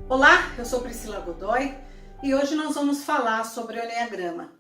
Olá, eu sou Priscila Godoy e hoje nós vamos falar sobre o Enneagrama.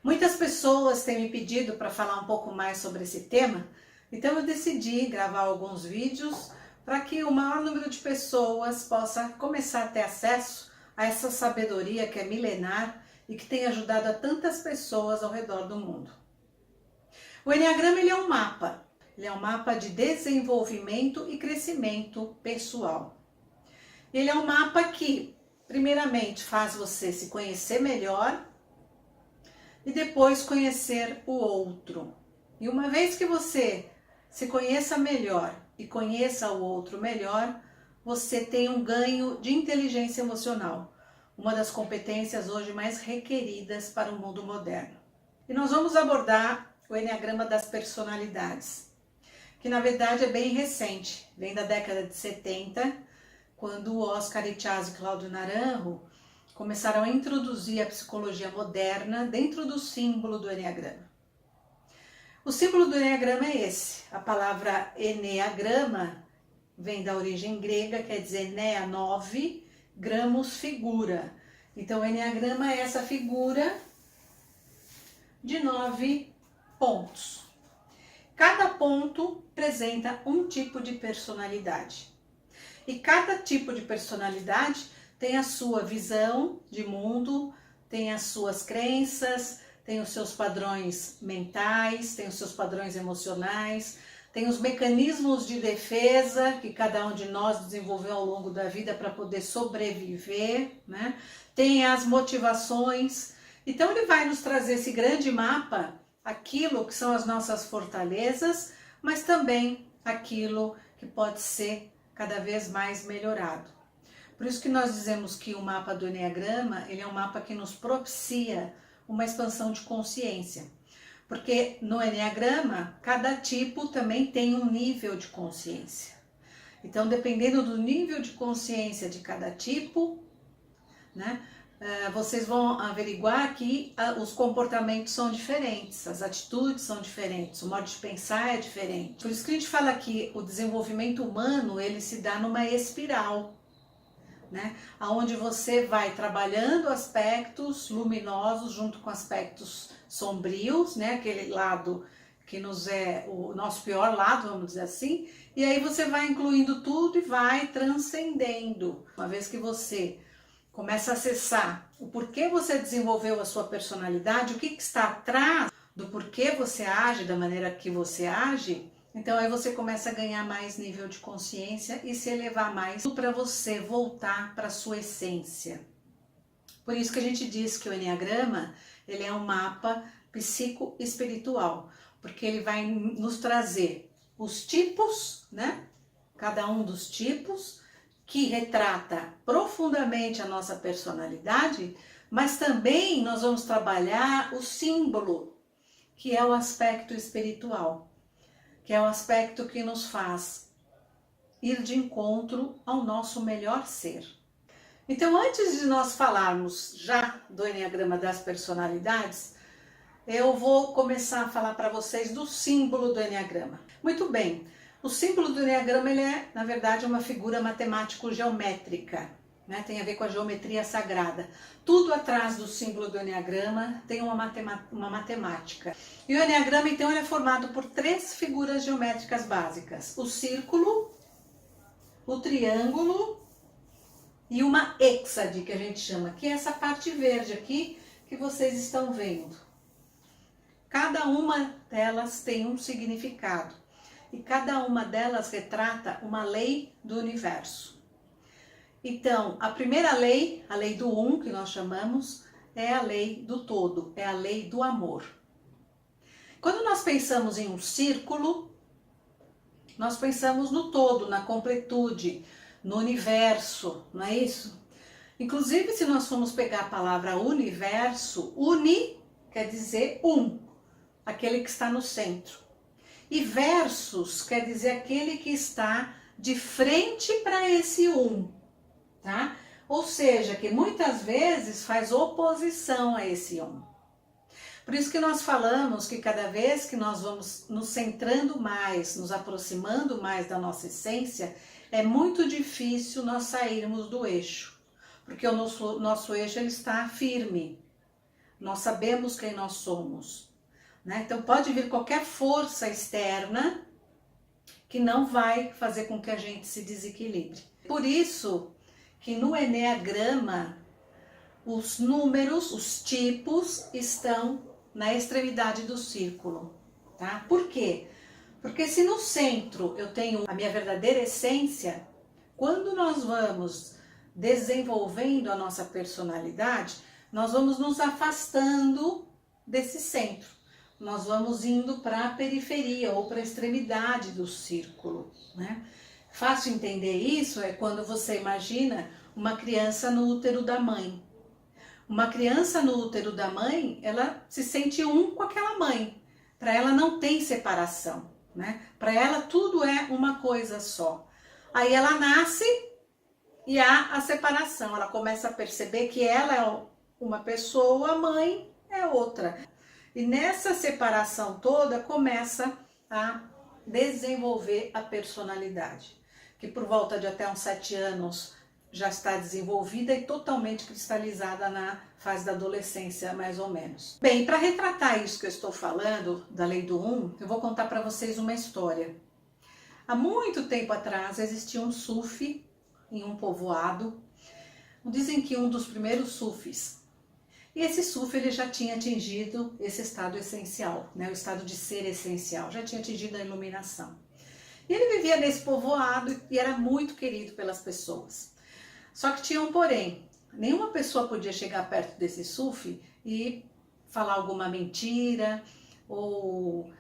Muitas pessoas têm me pedido para falar um pouco mais sobre esse tema, então eu decidi gravar alguns vídeos para que o maior número de pessoas possa começar a ter acesso a essa sabedoria que é milenar e que tem ajudado a tantas pessoas ao redor do mundo. O Enneagrama ele é um mapa de desenvolvimento e crescimento pessoal. Ele é um mapa que, primeiramente, faz você se conhecer melhor e depois conhecer o outro. E uma vez que você se conheça melhor e conheça o outro melhor, você tem um ganho de inteligência emocional, uma das competências hoje mais requeridas para o mundo moderno. E nós vamos abordar o Enneagrama das personalidades, que na verdade é bem recente, vem da década de 70, quando o Oscar Ichazo e Cláudio Naranjo começaram a introduzir a psicologia moderna dentro do símbolo do Enneagrama. O símbolo do Enneagrama é esse. A palavra Enneagrama vem da origem grega, quer dizer Nea 9, gramos figura. Então o Enneagrama é essa figura de 9 pontos. Cada ponto representa um tipo de personalidade. E cada tipo de personalidade tem a sua visão de mundo, tem as suas crenças, tem os seus padrões mentais, tem os seus padrões emocionais, tem os mecanismos de defesa que cada um de nós desenvolveu ao longo da vida para poder sobreviver, né? Tem as motivações. Então ele vai nos trazer esse grande mapa, aquilo que são as nossas fortalezas, mas também aquilo que pode ser cada vez mais melhorado. Por isso que nós dizemos que o mapa do Enneagrama, ele é um mapa que nos propicia uma expansão de consciência. Porque no Enneagrama, cada tipo também tem um nível de consciência. Então, dependendo do nível de consciência de cada tipo, né, vocês vão averiguar que os comportamentos são diferentes, as atitudes são diferentes, o modo de pensar é diferente. Por isso que a gente fala que o desenvolvimento humano, ele se dá numa espiral, né? Onde você vai trabalhando aspectos luminosos junto com aspectos sombrios, né? Aquele lado que nos é o nosso pior lado, vamos dizer assim, e aí você vai incluindo tudo e vai transcendendo. Uma vez que você começa a acessar o porquê você desenvolveu a sua personalidade, o que está atrás do porquê você age da maneira que você age, então aí você começa a ganhar mais nível de consciência e se elevar mais para você voltar para a sua essência. Por isso que a gente diz que o Enneagrama, ele é um mapa psicoespiritual, porque ele vai nos trazer os tipos, né? Cada um dos tipos, que retrata profundamente a nossa personalidade, mas também nós vamos trabalhar o símbolo, que é o aspecto espiritual, que é o aspecto que nos faz ir de encontro ao nosso melhor ser. Então, antes de nós falarmos já do Enneagrama das personalidades, eu vou começar a falar para vocês do símbolo do Enneagrama. Muito bem. O símbolo do Enneagrama, ele é, na verdade, uma figura matemático-geométrica, né? Tem a ver com a geometria sagrada. Tudo atrás do símbolo do Enneagrama tem uma matemática. E o Enneagrama, então, ele é formado por 3 figuras geométricas básicas. O círculo, o triângulo e uma hexade, que a gente chama, que é essa parte verde aqui que vocês estão vendo. Cada uma delas tem um significado. E cada uma delas retrata uma lei do universo. Então, a primeira lei, a lei do que nós chamamos, é a lei do todo, é a lei do amor. Quando nós pensamos em um círculo, nós pensamos no todo, na completude, no universo, não é isso? Inclusive, se nós formos pegar a palavra universo, uni quer dizer aquele que está no centro. E versus quer dizer aquele que está de frente para esse tá? Ou seja, que muitas vezes faz oposição a esse Por isso que nós falamos que cada vez que nós vamos nos centrando mais, nos aproximando mais da nossa essência, é muito difícil nós sairmos do eixo, porque o nosso eixo ele está firme, nós sabemos quem nós somos, né? Então pode vir qualquer força externa que não vai fazer com que a gente se desequilibre. Por isso que no Eneagrama, os números, os tipos estão na extremidade do círculo, tá? Por quê? Porque se no centro eu tenho a minha verdadeira essência, quando nós vamos desenvolvendo a nossa personalidade, nós vamos nos afastando desse centro. Nós vamos indo para a periferia ou para a extremidade do círculo, né? Fácil entender isso é quando você imagina uma criança no útero da mãe. Uma criança no útero da mãe, ela se sente um com aquela mãe. Para ela não tem separação, né? Para ela tudo é uma coisa só. Aí ela nasce e há a separação. Ela começa a perceber que ela é uma pessoa, a mãe é outra. E nessa separação toda começa a desenvolver a personalidade, que por volta de até uns 7 anos já está desenvolvida e totalmente cristalizada na fase da adolescência, mais ou menos. Bem, para retratar isso que eu estou falando, da lei do 1, eu vou contar para vocês uma história. Há muito tempo atrás existia um sufi em um povoado. Dizem que um dos primeiros sufis. E esse sufi ele já tinha atingido esse estado essencial, né? O estado de ser essencial, já tinha atingido a iluminação. E ele vivia nesse povoado e era muito querido pelas pessoas. Só que tinha um porém, nenhuma pessoa podia chegar perto desse sufi e falar alguma mentira ou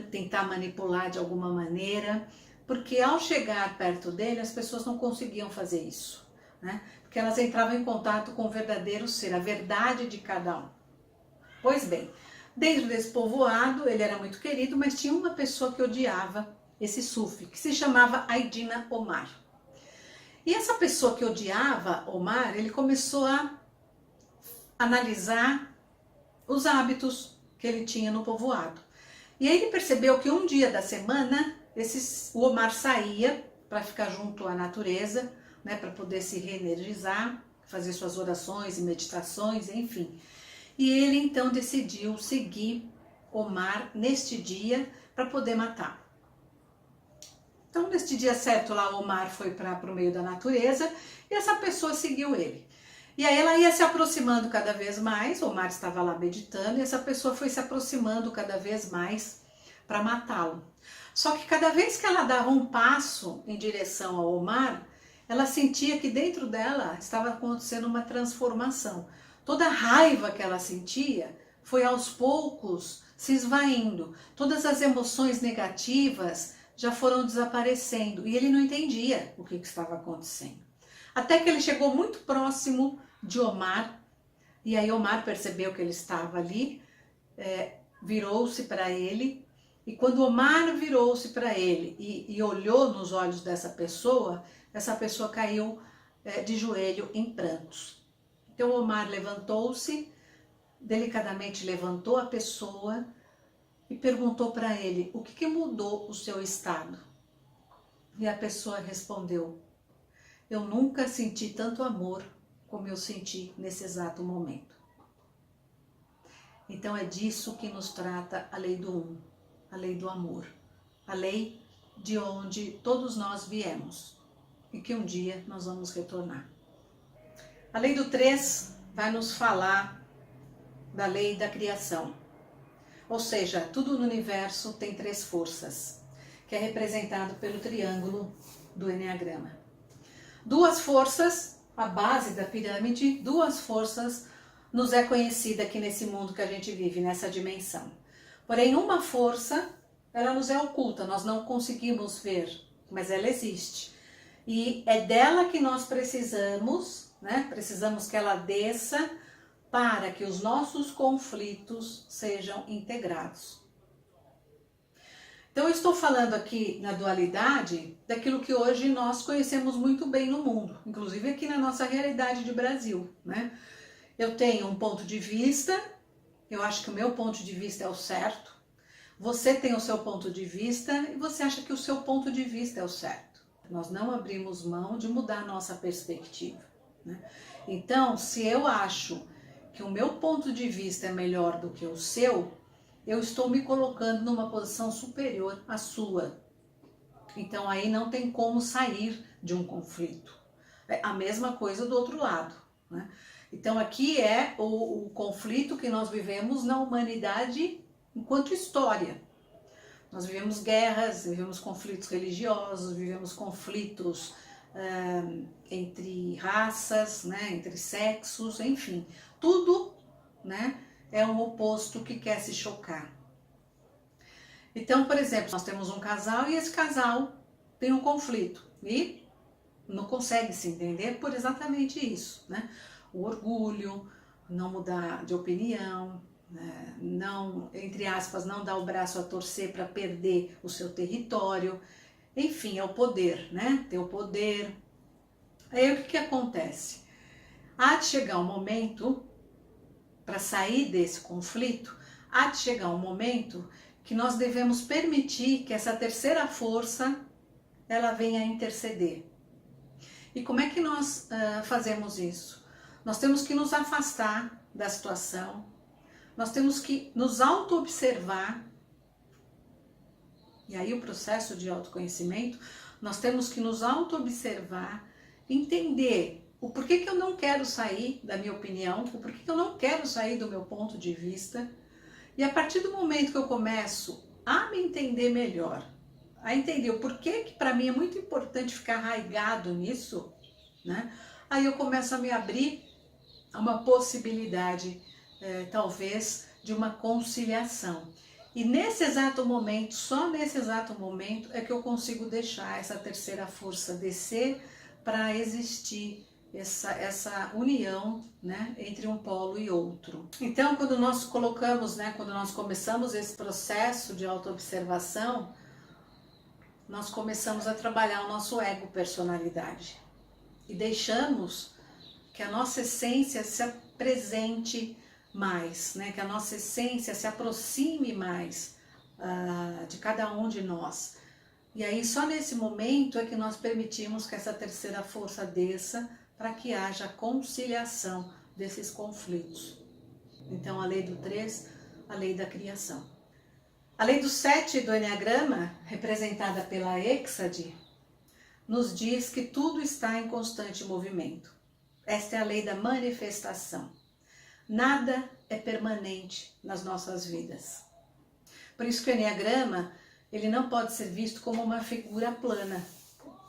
tentar manipular de alguma maneira, porque ao chegar perto dele as pessoas não conseguiam fazer isso, né? Porque elas entravam em contato com o verdadeiro ser, a verdade de cada um. Pois bem, dentro desse povoado ele era muito querido, mas tinha uma pessoa que odiava esse sufi, que se chamava Aidina Omar. E essa pessoa que odiava Omar, ele começou a analisar os hábitos que ele tinha no povoado. E aí ele percebeu que um dia da semana, o Omar saía para ficar junto à natureza, né, para poder se reenergizar, fazer suas orações e meditações, enfim. E ele então decidiu seguir Omar neste dia para poder matar. Então, neste dia certo lá, Omar foi para o meio da natureza e essa pessoa seguiu ele. E aí ela ia se aproximando cada vez mais, Omar estava lá meditando e essa pessoa foi se aproximando cada vez mais para matá-lo. Só que cada vez que ela dava um passo em direção ao Omar, ela sentia que dentro dela estava acontecendo uma transformação. Toda a raiva que ela sentia foi aos poucos se esvaindo. Todas as emoções negativas já foram desaparecendo e ele não entendia o que estava acontecendo. Até que ele chegou muito próximo de Omar e aí Omar percebeu que ele estava ali, virou-se para ele e quando Omar virou-se para ele e olhou nos olhos dessa pessoa, essa pessoa caiu de joelho em prantos. Então Omar levantou-se, delicadamente levantou a pessoa e perguntou para ele, o que mudou o seu estado? E a pessoa respondeu, eu nunca senti tanto amor como eu senti nesse exato momento. Então é disso que nos trata a lei do 1, a lei do amor, a lei de onde todos nós viemos e que um dia nós vamos retornar. A lei do 3 vai nos falar da lei da criação. Ou seja, tudo no universo tem 3 forças, que é representado pelo triângulo do Eneagrama. 2 forças, a base da pirâmide, 2 forças nos é conhecida aqui nesse mundo que a gente vive, nessa dimensão. Porém, uma força, ela nos é oculta, nós não conseguimos ver, mas ela existe. E é dela que nós precisamos, né? Precisamos que ela desça para que os nossos conflitos sejam integrados. Então eu estou falando aqui na dualidade daquilo que hoje nós conhecemos muito bem no mundo, inclusive aqui na nossa realidade de Brasil, né? Eu tenho um ponto de vista eu acho que o meu ponto de vista é o certo, você tem o seu ponto de vista e você acha que o seu ponto de vista é o certo. Nós não abrimos mão de mudar a nossa perspectiva, né? Então, se eu acho que o meu ponto de vista é melhor do que o seu, eu estou me colocando numa posição superior à sua. Então aí não tem como sair de um conflito. É a mesma coisa do outro lado, né? Então aqui é o conflito que nós vivemos na humanidade enquanto história. Nós vivemos guerras, vivemos conflitos religiosos, vivemos conflitos entre raças, né, entre sexos, enfim, tudo, né, é um oposto que quer se chocar. Então, por exemplo, nós temos um casal e esse casal tem um conflito e não consegue se entender por exatamente isso, né? O orgulho, não mudar de opinião, né? Não, entre aspas, não dar o braço a torcer para perder o seu território. Enfim, é o poder, né? Ter o poder. Aí o que acontece? Há de chegar um momento, para sair desse conflito, há de chegar um momento que nós devemos permitir que essa terceira força ela venha interceder. E como é que nós fazemos isso? Nós temos que nos afastar da situação, nós temos que nos auto-observar, e aí o processo de autoconhecimento, nós temos que nos auto-observar, entender o porquê que eu não quero sair da minha opinião, o porquê que eu não quero sair do meu ponto de vista, e a partir do momento que eu começo a me entender melhor, a entender o porquê que para mim é muito importante ficar arraigado nisso, né? Aí eu começo a me abrir a uma possibilidade, talvez, de uma conciliação. E nesse exato momento, só nesse exato momento, é que eu consigo deixar essa terceira força descer para existir essa união, né, entre um polo e outro. Então, quando nós colocamos, né, quando nós começamos esse processo de autoobservação, nós começamos a trabalhar o nosso ego personalidade e deixamos que a nossa essência se apresente mais, né, que a nossa essência se aproxime mais de cada um de nós. E aí só nesse momento é que nós permitimos que essa terceira força desça para que haja conciliação desses conflitos. Então a lei do 3, a lei da criação. A lei do 7 do Enneagrama, representada pela Êxade, nos diz que tudo está em constante movimento. Esta é a lei da manifestação. Nada é permanente nas nossas vidas. Por isso que o Enneagrama, ele não pode ser visto como uma figura plana,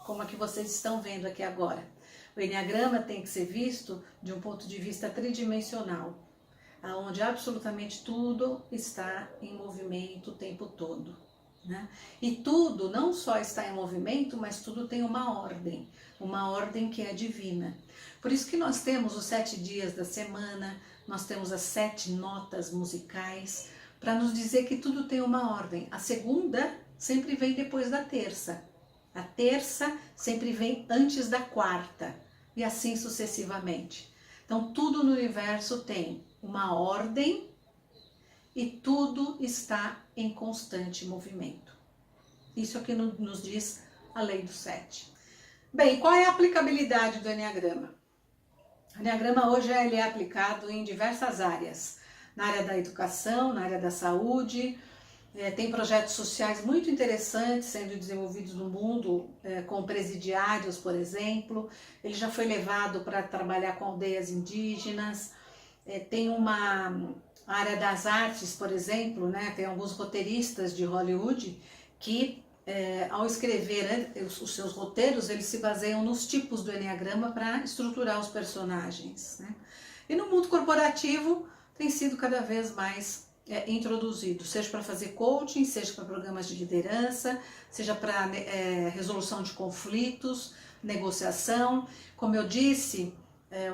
como a que vocês estão vendo aqui agora. O Enneagrama tem que ser visto de um ponto de vista tridimensional, onde absolutamente tudo está em movimento o tempo todo, né? E tudo não só está em movimento, mas tudo tem uma ordem que é divina. Por isso que nós temos os 7 dias da semana, nós temos as 7 notas musicais, para nos dizer que tudo tem uma ordem. A segunda sempre vem depois da terça. A terça sempre vem antes da quarta. E assim sucessivamente. Então tudo no universo tem uma ordem e tudo está em constante movimento. Isso aqui nos diz a lei do 7. Bem, qual é a aplicabilidade do Enneagrama? O Enneagrama hoje ele é aplicado em diversas áreas. Na área da educação, na área da saúde, tem projetos sociais muito interessantes sendo desenvolvidos no mundo, com presidiários, por exemplo. Ele já foi levado para trabalhar com aldeias indígenas. Tem uma área das artes, por exemplo, né? Tem alguns roteiristas de Hollywood que, ao escrever os seus roteiros, eles se baseiam nos tipos do Enneagrama para estruturar os personagens, né? E no mundo corporativo tem sido cada vez mais introduzido, seja para fazer coaching, seja para programas de liderança, seja para resolução de conflitos, negociação. Como eu disse,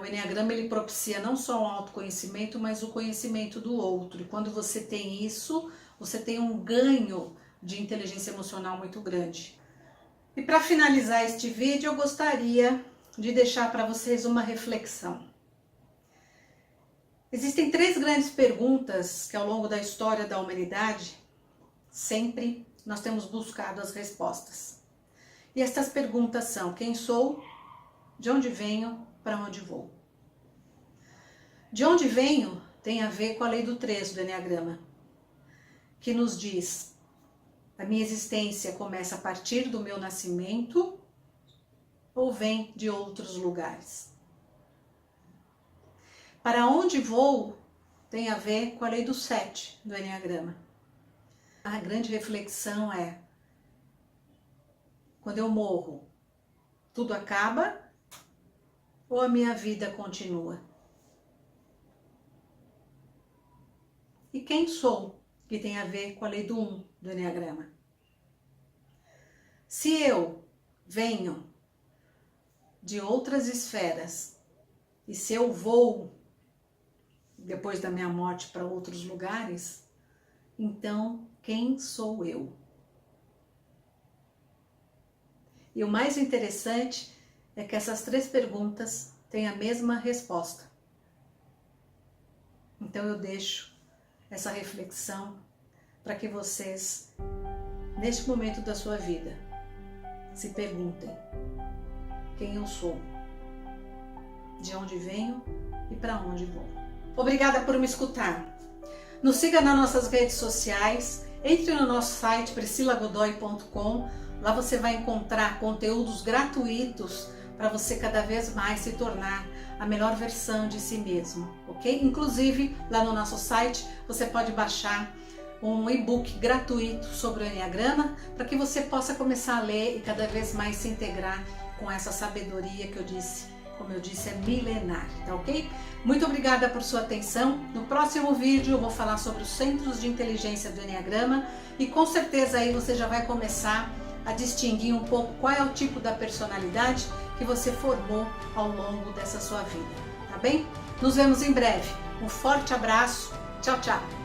o Enneagrama ele propicia não só um autoconhecimento, mas o conhecimento do outro. E quando você tem isso, você tem um ganho de inteligência emocional muito grande. E para finalizar este vídeo, eu gostaria de deixar para vocês uma reflexão. Existem 3 grandes perguntas que ao longo da história da humanidade sempre nós temos buscado as respostas. E estas perguntas são: quem sou? De onde venho? Para onde vou? De onde venho tem a ver com a lei do 3 do Eneagrama, que nos diz: a minha existência começa a partir do meu nascimento ou vem de outros lugares. Para onde vou tem a ver com a lei do 7 do Eneagrama. A grande reflexão é: quando eu morro, tudo acaba ou a minha vida continua? E quem sou? Que tem a ver com a lei do 1 do Eneagrama. Se eu venho de outras esferas e se eu vou depois da minha morte para outros lugares, então quem sou eu? E o mais interessante é que essas 3 perguntas têm a mesma resposta. Então eu deixo essa reflexão para que vocês, neste momento da sua vida, se perguntem: quem eu sou? De onde venho e para onde vou? Obrigada por me escutar. Nos siga nas nossas redes sociais, entre no nosso site priscilagodoy.com. Lá você vai encontrar conteúdos gratuitos para você cada vez mais se tornar a melhor versão de si mesmo, ok? Inclusive, lá no nosso site você pode baixar um e-book gratuito sobre o Eneagrama para que você possa começar a ler e cada vez mais se integrar com essa sabedoria que eu disse, como eu disse, é milenar, tá ok? Muito obrigada por sua atenção. No próximo vídeo eu vou falar sobre os centros de inteligência do Eneagrama e com certeza aí você já vai começar a distinguir um pouco qual é o tipo da personalidade que você formou ao longo dessa sua vida, tá bem? Nos vemos em breve. Um forte abraço. Tchau, tchau.